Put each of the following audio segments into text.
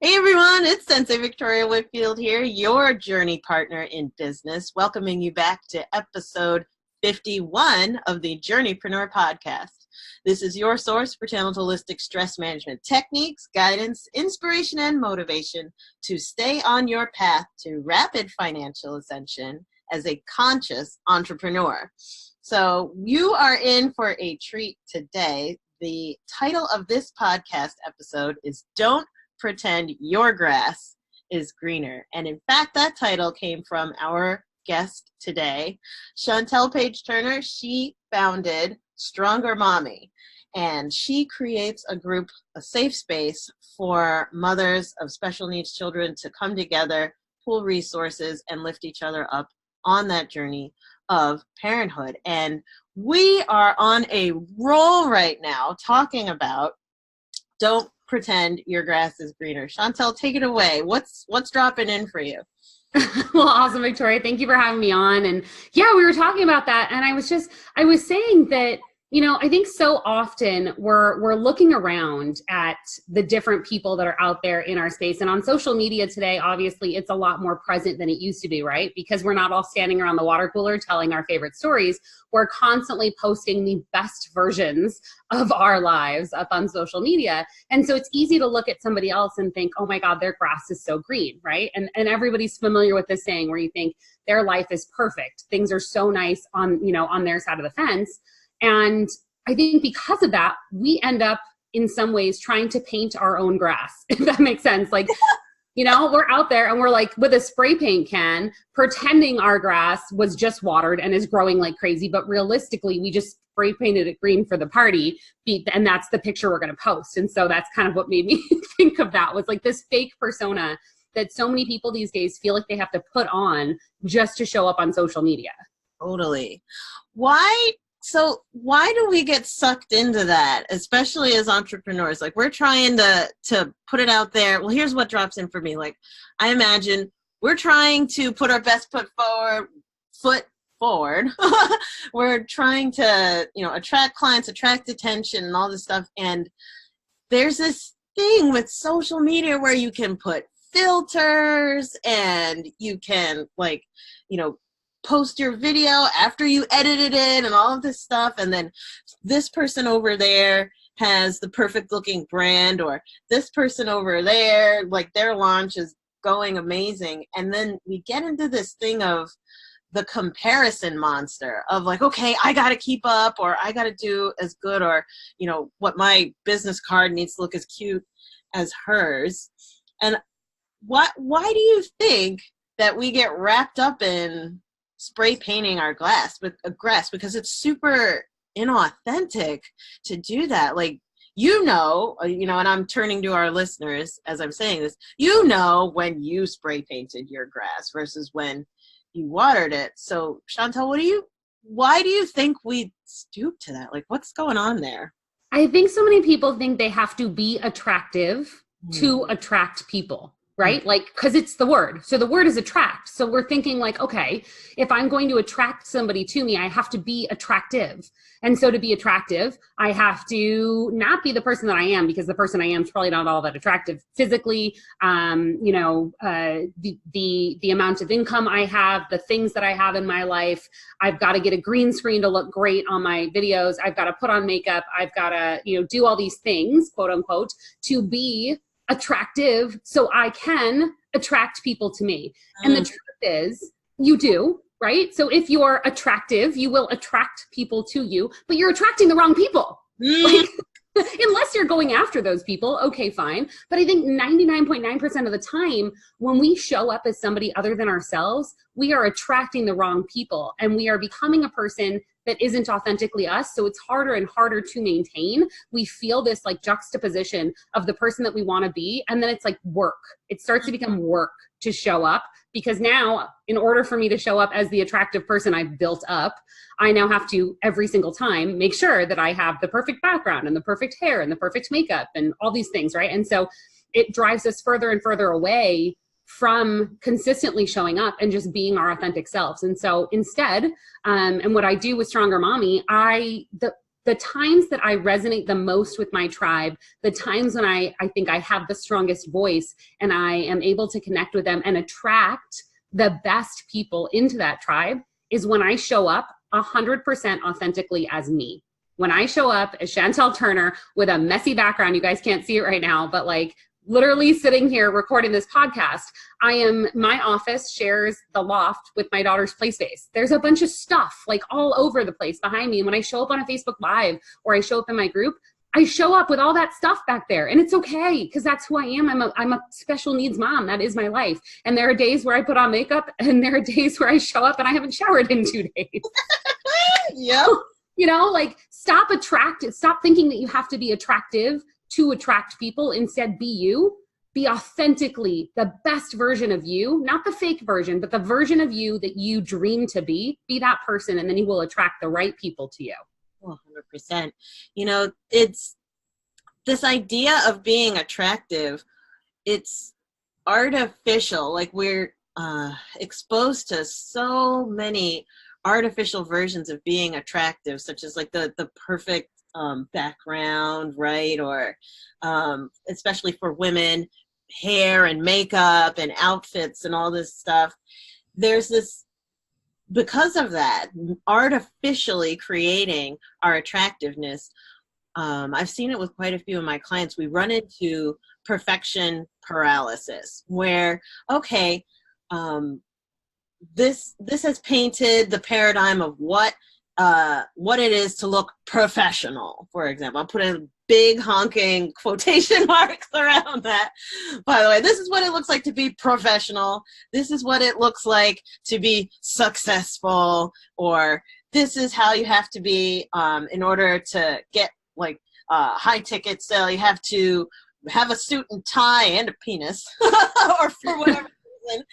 Hey everyone, it's Sensei Victoria Whitfield here, your journey partner in business, welcoming you back to episode 51 of the Journeypreneur Podcast. This is your source for tailored holistic stress management techniques, guidance, inspiration, and motivation to stay on your path to rapid financial ascension as a conscious entrepreneur. So you are in for a treat today. The title of this podcast episode is Don't Pretend Your Grass is Greener. And in fact, that title came from our guest today, Chantelle Paige Turner. She founded Stronger Mommy, and she creates a group, a safe space for mothers of special needs children to come together, pool resources, and lift each other up on that journey of parenthood. And we are on a roll right now talking about Don't Pretend Your Grass is Greener. Chantelle, take it away. What's dropping in for you? Well, awesome, Victoria. Thank you for having me on. And yeah, we were talking about that. And I was saying that, I think so often we're looking around at the different people that are out there in our space. And on social media today, obviously, it's a lot more present than it used to be, right? Because we're not all standing around the water cooler telling our favorite stories. We're constantly posting the best versions of our lives up on social media. And so it's easy to look at somebody else and think, oh my God, their grass is so green, right? And everybody's familiar with this saying where you think their life is perfect. Things are so nice on their side of the fence. And I think because of that, we end up in some ways trying to paint our own grass, if that makes sense. Like, we're out there and we're like with a spray paint can pretending our grass was just watered and is growing like crazy. But realistically, we just spray painted it green for the party. And that's the picture we're going to post. And so that's kind of what made me think of that, was like this fake persona that so many people these days feel like they have to put on just to show up on social media. Totally. So why do we get sucked into that, especially as entrepreneurs? Like, we're trying to put it out there. Well, here's what drops in for me. Like, I imagine we're trying to put our best foot forward. We're trying to, attract clients, attract attention and all this stuff. And there's this thing with social media where you can put filters and you can post your video after you edited it and all of this stuff. And then this person over there has the perfect looking brand, or this person over there, like their launch is going amazing. And then we get into this thing of the comparison monster of like, okay, I got to keep up, or I got to do as good, or, what my business card needs to look as cute as hers. And why do you think that we get wrapped up in spray painting our grass? Because it's super inauthentic to do that. Like, and I'm turning to our listeners as I'm saying this, when you spray painted your grass versus when you watered it. So Chantelle, why do you think we stoop to that? Like, what's going on there? I think so many people think they have to be attractive to attract people. Right? Like, because it's the word. So the word is attract. So we're thinking like, okay, if I'm going to attract somebody to me, I have to be attractive. And so to be attractive, I have to not be the person that I am, because the person I am is probably not all that attractive physically. The amount of income I have, the things that I have in my life, I've got to get a green screen to look great on my videos. I've got to put on makeup. I've got to, do all these things, quote unquote, to be attractive so I can attract people to me. And the truth is, you do, right? So if you're attractive, you will attract people to you, but you're attracting the wrong people. Like, unless you're going after those people, okay, fine. But I think 99.9% of the time, when we show up as somebody other than ourselves, we are attracting the wrong people, and we are becoming a person that isn't authentically us. So it's harder and harder to maintain. We feel this like juxtaposition of the person that we want to be. And then it's like work. It starts to become work to show up, because now in order for me to show up as the attractive person I've built up, I now have to every single time make sure that I have the perfect background and the perfect hair and the perfect makeup and all these things, right? And so it drives us further and further away from consistently showing up and just being our authentic selves. And so instead, and what I do with Stronger Mommy, the times that I resonate the most with my tribe, the times when I think I have the strongest voice and I am able to connect with them and attract the best people into that tribe, is when I show up 100% authentically as me. When I show up as Chantelle Turner with a messy background, you guys can't see it right now, but like literally sitting here recording this podcast, my office shares the loft with my daughter's play space. There's a bunch of stuff like all over the place behind me. And when I show up on a Facebook Live or I show up in my group, I show up with all that stuff back there, and it's okay because that's who I am. I'm a special needs mom. That is my life. And there are days where I put on makeup, and there are days where I show up and I haven't showered in 2 days. Yep. You know, like stop thinking that you have to be attractive to attract people. Instead, be you. Be authentically the best version of you, not the fake version, but the version of you that you dream to be. Be that person, and then you will attract the right people to you. 100%. You know, it's this idea of being attractive, it's artificial. Like we're exposed to so many artificial versions of being attractive, such as like the perfect background, right? Or especially for women, hair and makeup and outfits and all this stuff. There's this, because of that, artificially creating our attractiveness. I've seen it with quite a few of my clients. We run into perfection paralysis where, okay, this has painted the paradigm of what it is to look professional, for example. I'll put a big honking quotation marks around that. By the way, this is what it looks like to be professional. This is what it looks like to be successful, or this is how you have to be in order to get like high ticket sale. You have to have a suit and tie and a penis or for whatever reason,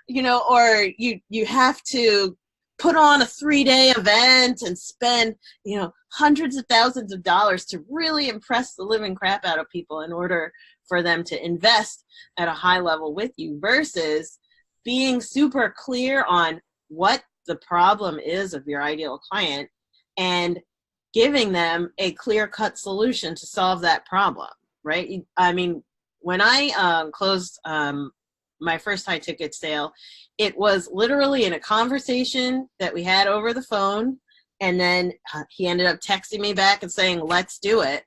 you know, or you have to put on a 3-day event and spend, you know, hundreds of thousands of dollars to really impress the living crap out of people in order for them to invest at a high level with you, versus being super clear on what the problem is of your ideal client and giving them a clear-cut solution to solve that problem, right? I mean, when I closed my first high ticket sale, it was literally in a conversation that we had over the phone. And then he ended up texting me back and saying, let's do it,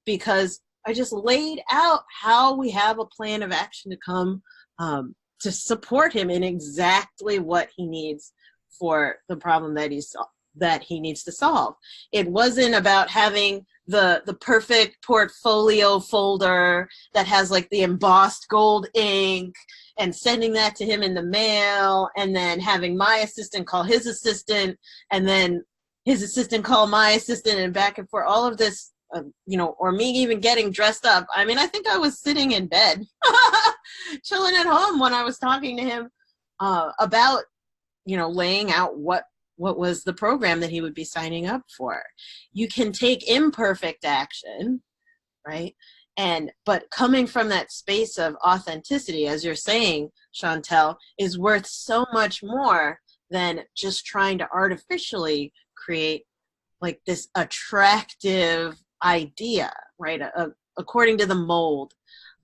because I just laid out how we have a plan of action to come to support him in exactly what he needs for the problem that he needs to solve. It wasn't about having the perfect portfolio folder that has like the embossed gold ink and sending that to him in the mail, and then having my assistant call his assistant, and then his assistant call my assistant, and back and forth, all of this, you know, or me even getting dressed up. I mean, I think I was sitting in bed, chilling at home when I was talking to him about, you know, laying out what was the program that he would be signing up for. You can take imperfect action, right? But coming from that space of authenticity, as you're saying, Chantelle, is worth so much more than just trying to artificially create like this attractive idea, right? According to the mold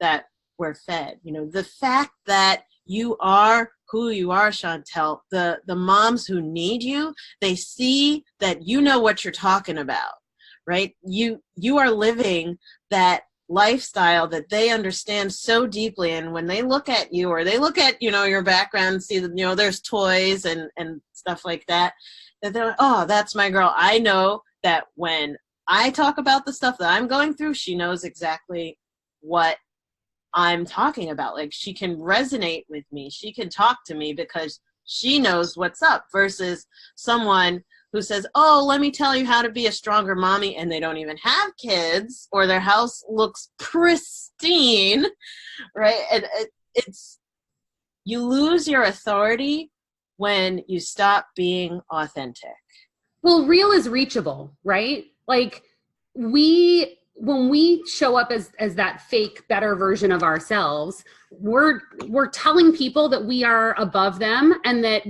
that we're fed. You know, the fact that you are who you are, Chantelle, the moms who need you, they see that you know what you're talking about, right? You are living that lifestyle that they understand so deeply, and when they look at you, or they look at, you know, your background and see that, you know, there's toys and stuff like that, that they're like, oh, that's my girl. I know that when I talk about the stuff that I'm going through, she knows exactly what I'm talking about. Like, she can resonate with me, she can talk to me because she knows what's up, versus someone who says, oh, let me tell you how to be a stronger mommy, and they don't even have kids, or their house looks pristine, right? And it's, you lose your authority when you stop being authentic. Well, real is reachable, right? Like when we show up as that fake, better version of ourselves, we're telling people that we are above them, and that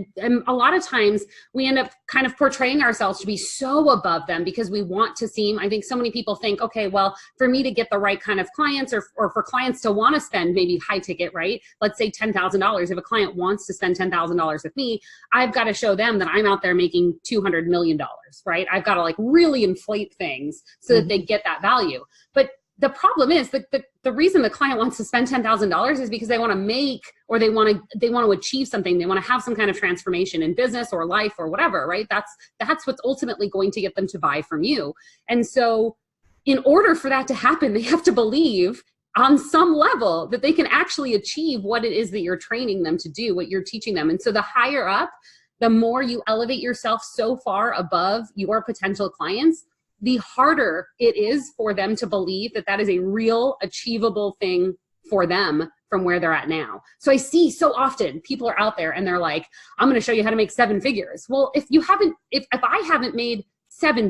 a lot of times we end up kind of portraying ourselves to be so above them because we want to seem, I think so many people think, okay, well, for me to get the right kind of clients or for clients to want to spend maybe high ticket, right? Let's say $10,000. If a client wants to spend $10,000 with me, I've got to show them that I'm out there making $200 million, right? I've got to like really inflate things so that they get that value. But the problem is that the reason the client wants to spend $10,000 is because they want to make, or they want to achieve something. They want to have some kind of transformation in business or life or whatever, right? That's what's ultimately going to get them to buy from you. And so in order for that to happen, they have to believe on some level that they can actually achieve what it is that you're training them to do, what you're teaching them. And so the higher up, the more you elevate yourself so far above your potential clients, the harder it is for them to believe that that is a real achievable thing for them from where they're at now. So I see so often people are out there and they're like, I'm going to show you how to make 7 figures. Well, if I haven't made $7, I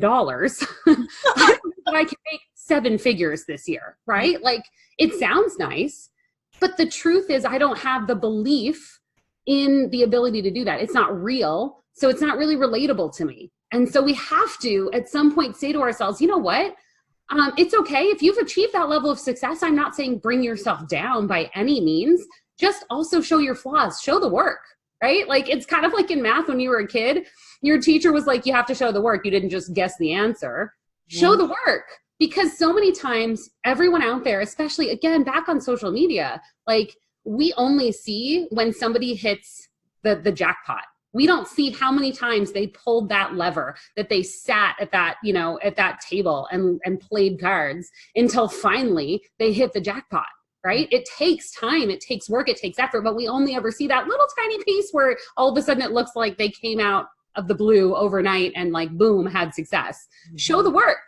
don't think that I can make 7 figures this year, right? Like, it sounds nice, but the truth is I don't have the belief in the ability to do that. It's not real. So it's not really relatable to me. And so we have to, at some point, say to ourselves, you know what? It's okay. If you've achieved that level of success, I'm not saying bring yourself down by any means. Just also show your flaws, show the work, right? Like, it's kind of like in math when you were a kid, your teacher was like, you have to show the work. You didn't just guess the answer. Show the work. Because so many times, everyone out there, especially, again, back on social media, like, we only see when somebody hits the jackpot. We don't see how many times they pulled that lever, that they sat at that, at that table and played cards until finally they hit the jackpot, right? It takes time, it takes work, it takes effort, but we only ever see that little tiny piece where all of a sudden it looks like they came out of the blue overnight and like, boom, had success. Show the work.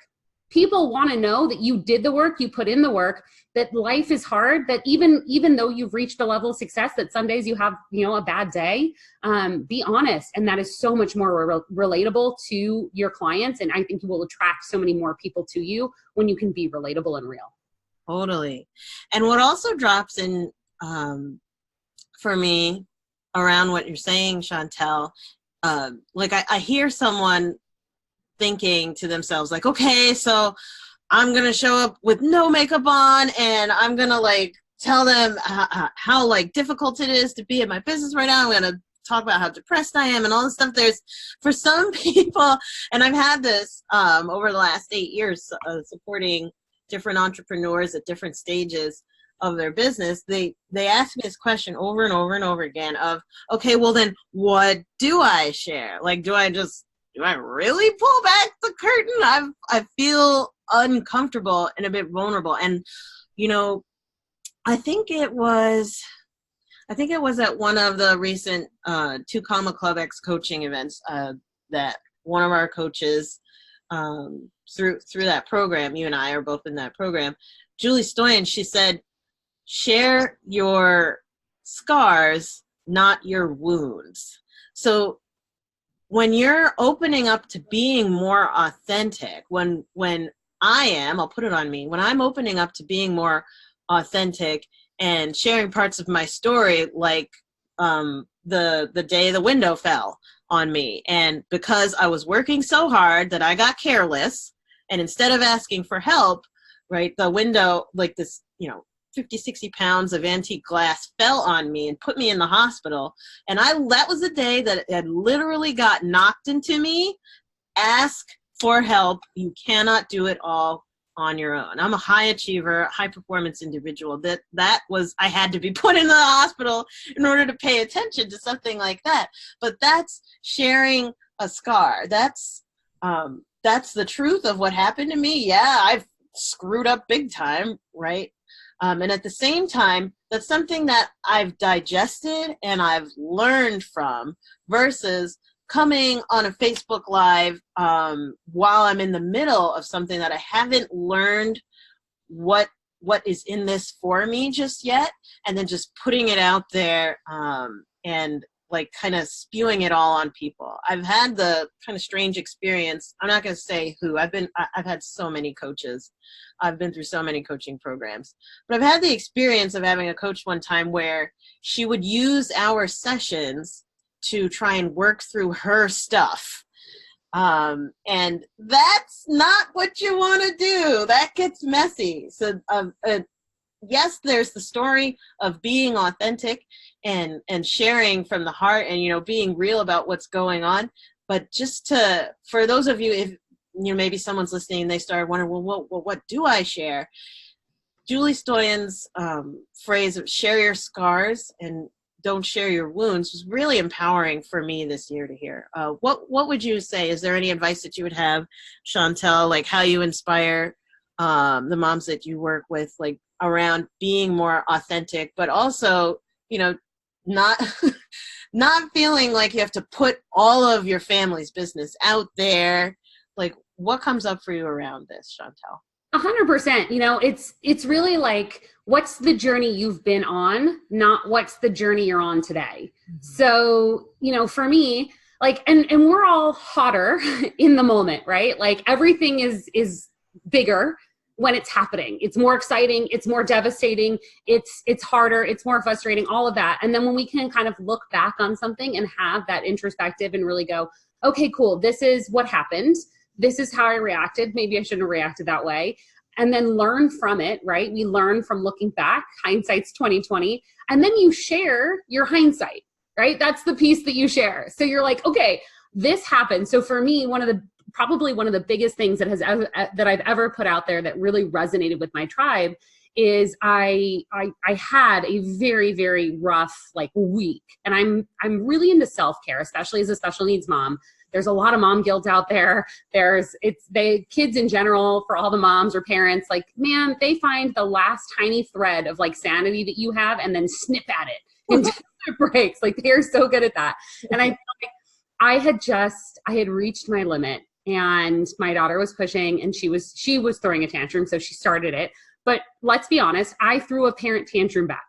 People want to know that you did the work, you put in the work, that life is hard, that even though you've reached a level of success, that some days you have, a bad day, be honest. And that is so much more relatable to your clients. And I think you will attract so many more people to you when you can be relatable and real. Totally. And what also drops in for me around what you're saying, Chantelle, like I hear someone thinking to themselves like, okay, so I'm going to show up with no makeup on and I'm going to like tell them how like difficult it is to be in my business right now. I'm going to talk about how depressed I am and all this stuff. There's, for some people, and I've had this over the last 8 years supporting different entrepreneurs at different stages of their business, they ask me this question over and over and over again of, okay, well then what do I share? Like, do I really pull back the curtain? I feel uncomfortable and a bit vulnerable. And, I think it was at one of the recent 2 Comma Club X coaching events that one of our coaches through that program, you and I are both in that program, Julie Stoyan, she said, share your scars, not your wounds. So when you're opening up to being more authentic, when I'll put it on me, when I'm opening up to being more authentic and sharing parts of my story, like the day the window fell on me, and because I was working so hard that I got careless, and instead of asking for help, right, the window, like this, 50, 60 pounds of antique glass fell on me and put me in the hospital. And that was the day that it had literally got knocked into me. Ask for help. You cannot do it all on your own. I'm a high achiever, high performance individual. I had to be put in the hospital in order to pay attention to something like that. But that's sharing a scar. That's the truth of what happened to me. Yeah, I've screwed up big time, right? And at the same time, that's something that I've digested and I've learned from, versus coming on a Facebook Live while I'm in the middle of something that I haven't learned what is in this for me just yet, and then just putting it out there and like kind of spewing it all on people. I've had the kind of strange experience. I'm not going to say who. I've had so many coaches. I've been through so many coaching programs, but I've had the experience of having a coach one time where she would use our sessions to try and work through her stuff. And that's not what you want to do. That gets messy. So yes, there's the story of being authentic and sharing from the heart and, being real about what's going on. But for those of you, if, maybe someone's listening and they start wondering, well, what do I share? Julie Stoyan's phrase of share your scars and don't share your wounds was really empowering for me this year to hear. What would you say? Is there any advice that you would have, Chantelle, like how you inspire the moms that you work with, like around being more authentic, but also, not not feeling like you have to put all of your family's business out there? Like, what comes up for you around this, Chantelle? 100%. It's really like, what's the journey you've been on, not what's the journey you're on today. Mm-hmm. So, for me, like, and we're all hotter in the moment, right? Like everything is bigger when it's happening. It's more exciting. It's more devastating. It's harder. It's more frustrating, all of that. And then when we can kind of look back on something and have that introspective and really go, okay, cool. This is what happened. This is how I reacted. Maybe I shouldn't have reacted that way. And then learn from it, right? We learn from looking back. Hindsight's 2020. And then you share your hindsight, right? That's the piece that you share. So you're like, okay, this happened. So for me, probably one of the biggest things that I've ever put out there that really resonated with my tribe is I had a very, very rough week. And I'm really into self-care, especially as a special needs mom. There's a lot of mom guilt out there. Kids in general, for all the moms or parents, man, they find the last tiny thread of sanity that you have and then snip at it until it breaks. They're so good at that. And I feel like I had reached my limit, and my daughter was pushing, and she was throwing a tantrum. So she started it. But let's be honest, I threw a parent tantrum back.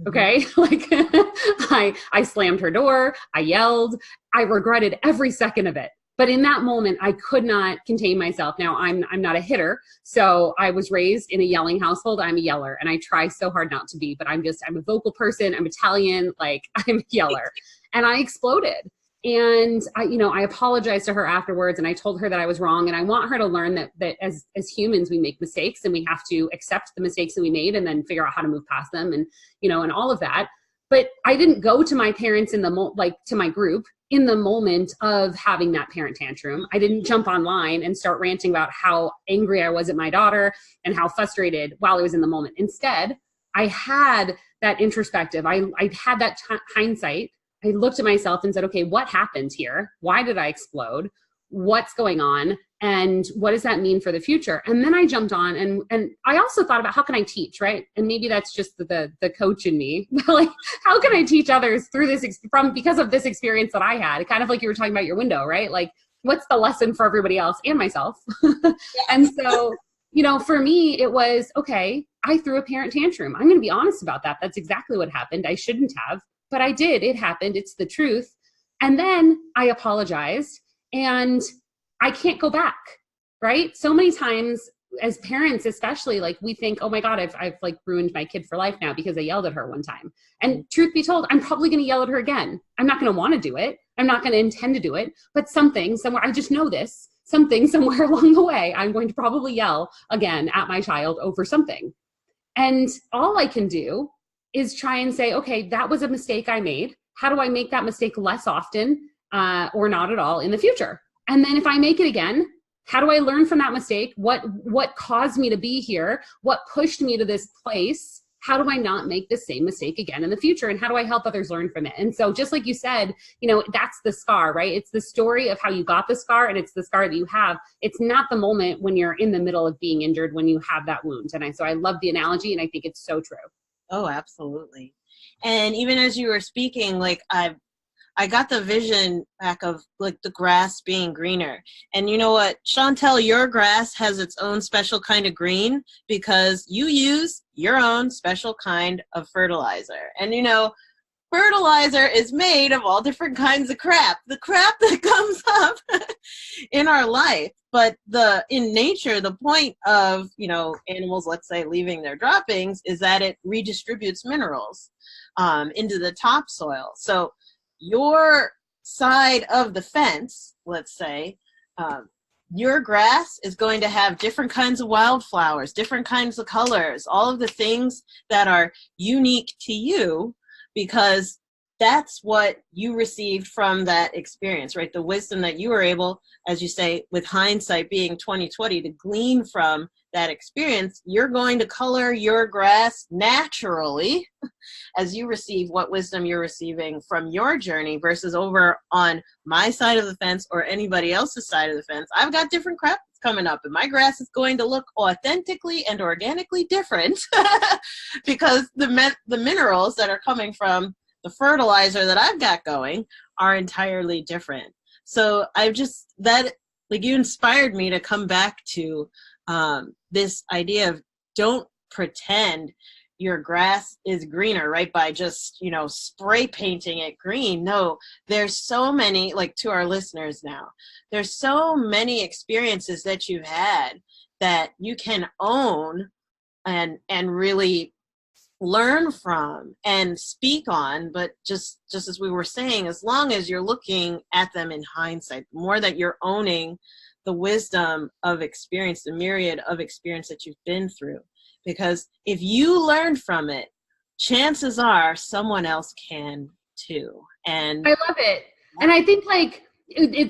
Okay. I slammed her door. I yelled. I regretted every second of it. But in that moment, I could not contain myself. Now I'm not a hitter. So I was raised in a yelling household. I'm a yeller, and I try so hard not to be, but I'm a vocal person. I'm Italian. I'm a yeller, and I exploded. And I apologized to her afterwards, and I told her that I was wrong. And I want her to learn that as humans, we make mistakes, and we have to accept the mistakes that we made and then figure out how to move past them and all of that. But I didn't go to my parents to my group in the moment of having that parent tantrum. I didn't jump online and start ranting about how angry I was at my daughter and how frustrated while I was in the moment. Instead, I had that introspective. I had that hindsight. I looked at myself and said, okay, what happened here? Why did I explode? What's going on? And what does that mean for the future? And then I jumped on and I also thought about how can I teach, right? And maybe that's just the coach in me. How can I teach others through this because of this experience that I had? Kind of like you were talking about your window, right? What's the lesson for everybody else and myself? And so, for me, it was, okay, I threw a parent tantrum. I'm going to be honest about that. That's exactly what happened. I shouldn't have. But I did. It happened. It's the truth. And then I apologized, and I can't go back, right? So many times as parents, especially, we think, oh my God, I've ruined my kid for life now because I yelled at her one time. And truth be told, I'm probably going to yell at her again. I'm not going to want to do it. I'm not going to intend to do it. But somewhere, I just know this, somewhere along the way, I'm going to probably yell again at my child over something. And all I can do is try and say, okay, that was a mistake I made. How do I make that mistake less often or not at all in the future? And then if I make it again, how do I learn from that mistake? What caused me to be here? What pushed me to this place? How do I not make the same mistake again in the future? And how do I help others learn from it? And so just like you said, that's the scar, right? It's the story of how you got the scar, and it's the scar that you have. It's not the moment when you're in the middle of being injured when you have that wound. And so I love the analogy, and I think it's so true. Oh, absolutely. And even as you were speaking, I got the vision back of the grass being greener. And you know what, Chantelle, your grass has its own special kind of green because you use your own special kind of fertilizer. And fertilizer is made of all different kinds of crap, the crap that comes up in our life. But in nature, the point of, animals, let's say, leaving their droppings is that it redistributes minerals into the topsoil. So your side of the fence, let's say, your grass is going to have different kinds of wildflowers, different kinds of colors, all of the things that are unique to you, because that's what you received from that experience, right? The wisdom that you were able, as you say, with hindsight being 20/20, to glean from that experience. You're going to color your grass naturally as you receive what wisdom you're receiving from your journey versus over on my side of the fence or anybody else's side of the fence. I've got different crap coming up, and my grass is going to look authentically and organically different because the minerals that are coming from the fertilizer that I've got going are entirely different. So you inspired me to come back to this idea of don't pretend your grass is greener, right? By just, spray painting it green. No, there's so many, like to our listeners now, there's so many experiences that you've had that you can own and really learn from and speak on. But just as we were saying, as long as you're looking at them in hindsight, the more that you're owning the wisdom of experience, the myriad of experience that you've been through. Because if you learn from it, chances are someone else can too. And I love it. And I think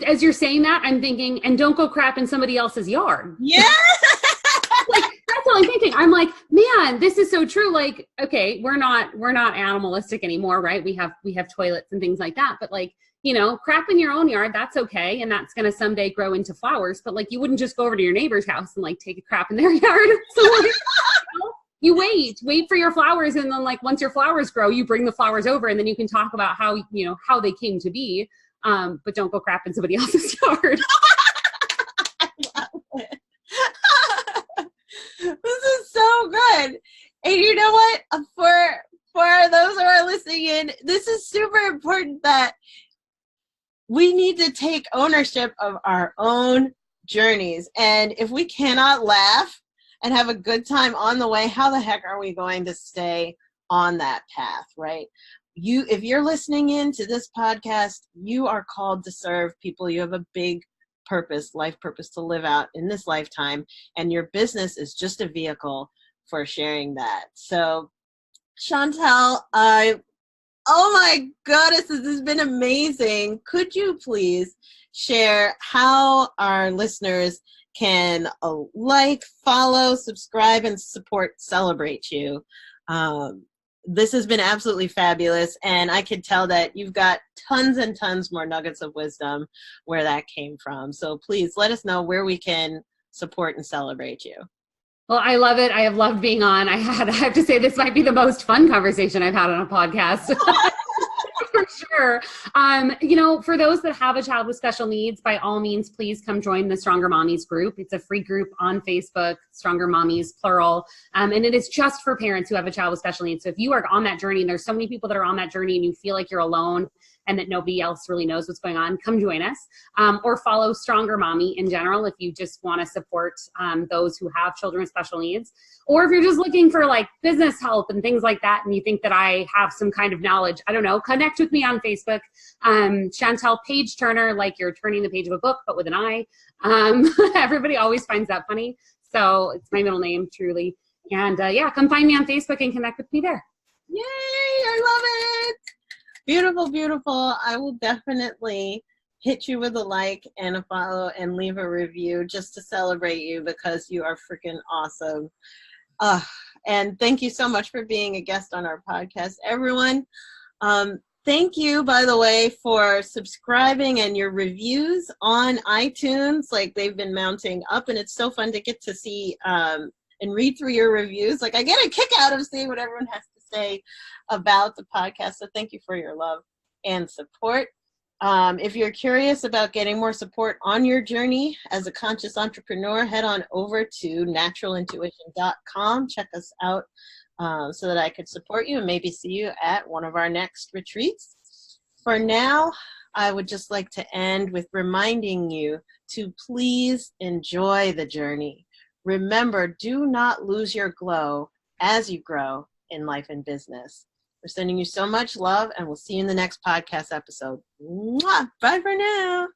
as you're saying that, I'm thinking, and don't go crap in somebody else's yard. Yeah. That's all I'm thinking. I'm like, man, this is so true. Like, okay, we're not animalistic anymore, right? We have toilets and things like that. But crap in your own yard, that's okay. And that's going to someday grow into flowers. But you wouldn't just go over to your neighbor's house and take a crap in their yard. So you wait for your flowers. And then once your flowers grow, you bring the flowers over, and then you can talk about how they came to be. But don't go crap in somebody else's yard. This is so good. And you know what? For those who are listening in, this is super important that we need to take ownership of our own journeys. And if we cannot laugh and have a good time on the way, how the heck are we going to stay on that path, right? If you're listening in to this podcast, you are called to serve people. You have a big purpose, life purpose to live out in this lifetime, and your business is just a vehicle for sharing that. So, Chantelle, oh my goodness, this has been amazing. Could you please share how our listeners can follow, subscribe, and celebrate you? This has been absolutely fabulous, and I could tell that you've got tons and tons more nuggets of wisdom where that came from. So please let us know where we can support and celebrate you. Well, I love it. I have loved being on. I have to say this might be the most fun conversation I've had on a podcast. For sure. For those that have a child with special needs, by all means, please come join the Stronger Mommies group. It's a free group on Facebook, Stronger Mommies, plural. And it is just for parents who have a child with special needs. So if you are on that journey, and there's so many people that are on that journey, and you feel like you're alone and that nobody else really knows what's going on, come join us. Or follow Stronger Mommy in general if you just want to support those who have children with special needs. Or if you're just looking for business help and things like that, and you think that I have some kind of knowledge, I don't know, connect with me on Facebook. Chantelle Paige Turner, like you're turning the page of a book, but with an I. Everybody always finds that funny. So it's my middle name, truly. And come find me on Facebook and connect with me there. Yay, I love it. Beautiful, beautiful. I will definitely hit you with a like and a follow and leave a review just to celebrate you, because you are freaking awesome. And thank you so much for being a guest on our podcast, everyone. Thank you, by the way, for subscribing and your reviews on iTunes. They've been mounting up, and it's so fun to get to see and read through your reviews. I get a kick out of seeing what everyone has to say about the podcast. So thank you for your love and support. If you're curious about getting more support on your journey as a conscious entrepreneur, head on over to naturalintuition.com. Check us out so that I could support you and maybe see you at one of our next retreats. For now, I would just like to end with reminding you to please enjoy the journey. Remember, do not lose your glow as you grow in life and business. We're sending you so much love, and we'll see you in the next podcast episode. Mwah! Bye for now.